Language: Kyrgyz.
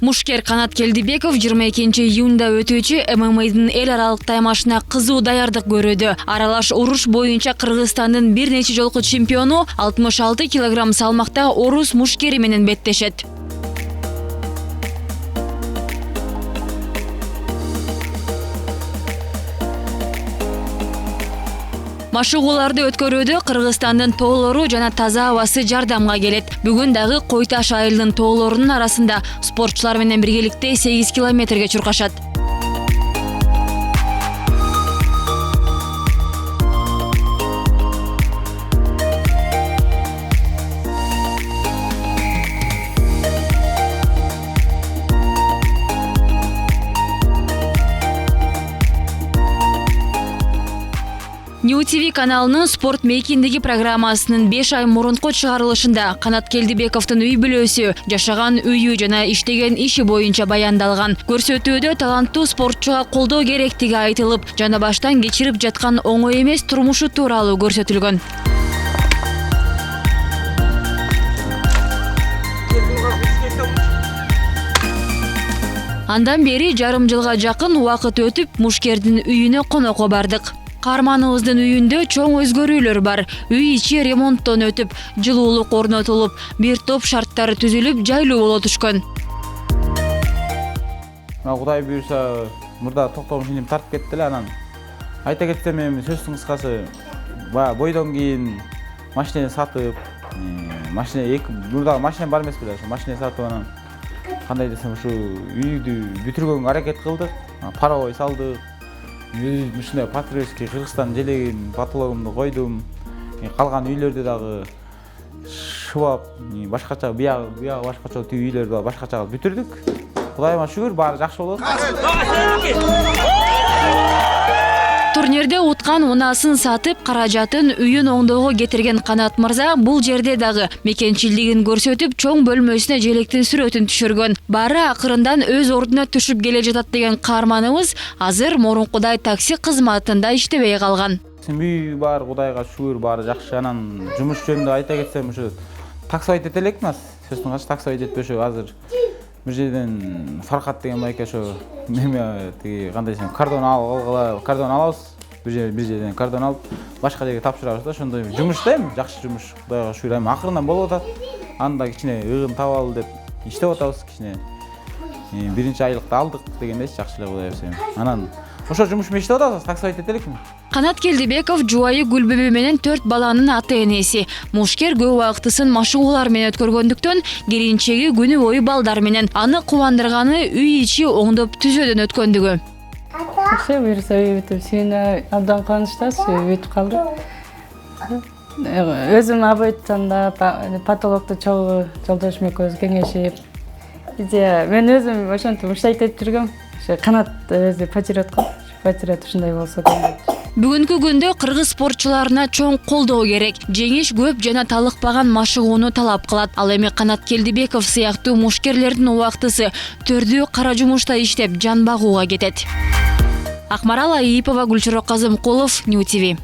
Мушкер Канат Келдибеков 22-июнда өтүүчү ММА'дын эл аралык таймашына кызуу даярдык көрүүдө. Аралаш уруш боюнча Кыргызстандын бир нече жолку чемпиону 66 кг салмакта орус Мушкери менен беттешет. Машыгууларды өткөрүүдө Кыргызстандын тоолору жана таза абасы жардамга келет. Бүгүн дагы Кой Таш айылынын тоолорунун арасында спортчулар менен биргеликте 8 километрге чуркашат. New TV каналынын спорт мейкиндиги программасынын 5 ай мурунку чыгарылышында Канат Келдибековдун үй бүлөсү, жашаган үйү жана иштеген иши боюнча баяндалган. Көрсөтүүдө таланттуу спортчуга колдоо керектиги айтылып, жана баштан кечирип жаткан оңой эмес турмушу тууралуу көрсөтүлгөн. Андан бери жарым жылга жакын убакыт өтүп, Мушкердин үйүнө конокко бардык. Каарманыбыздын үйүндө чоң өзгөрүүлөр бар. Үй ичи ремонттон өтүп, жылуулук орнотулуп, бир топ шарттары түзүлүп, жайлуу боло түшкөн. Кудай буйрса, мурда токтогун фильм тартып кетти эле, анан айта кетсем, эми сөздүн кыскасы, бойдон кийин машина сатып, мурда машина бар эмес беле, ошо машина сатып, анан кандай десем, ушу үйдү бүтүргөнгө аракет кылдык, паровой салдык. Ушундай патриотский Кыргызстан желегин, патологумду койдум. Калган үйлөрдү дагы шыбап, башкача бияга башкача түү үйлөрдү башкача кылып бүтүрдүк. Кудайыма шүгүр, баары жакшы болот. Турнирде уткан унасын сатып, каражатын үйүн оңдоого кетирген Канат мырза бул жерде дагы мекенчилдигин көрсөтүп, чоң бөлмөсүнө желектин сүрөтүн түшүргөн. Баары акырындан өз ордуна түшүп келе жатат деген каарманыбыз азыр мурункудай такси кызматында иштебей калган. Үй бар, Кудайга шүгүр, баары жакшы. Анан жумуш жөнүндө айта кетсем, ушу таксовать эте элекмин аз. Сөзсүн качы таксовать этпеши азыр. Бир жерден Фаркат деген байке ошо неме тиги кандай десем, кардон алабыз. Бир жерден кардон алып, башка жерге тапшырабыз да, ошондой жумуш да эми, жакшы жумуш. Кудайга шүгүр, эми акырындан болуп атат. Анда кичине ыгын табалы деп иштеп атабыз кичине. Биринчи айлыкты алдык дегендей жакшы эле Кудай берсе. Анан ошо жумуш менен иштеп атабыз, таксовать эте элекмин. Канат Келдибеков жубайы Гүлбүбү менен 4 баланын ата-энеси. Мушкер көп убактысын машыгуулар менен өткөргөндүктөн киринчеги күнү бою балдар менен. Аны кубандырганы үй ичи оңдоп түзөөдөн өткөндүгү. Жакшы, буюрса үй бүтүп, сүйүнө абдан кубанычтабыз, үй бүтүп калды. Өзүм абойтанда патологду чогуу Жолдошум экөөбүз кеңешип, мен өзүм ошентип уштайт этип жүргөм. Ошо Канат өзү патриот го. Патриот ушундай болсо экен. Бүгүнкү күндө кыргыз спортчуларына чоң колдоо керек. Жеңиш көп жана талыкпаган машыгууну талап кылат. Ал эми Канат Келдибеков сыяктуу мушкерлердин убактысы төрдүү кара жумушта иштеп жан багууга кетет. Акмарал Айипова, Гүлчирок Казымкулов, New TV.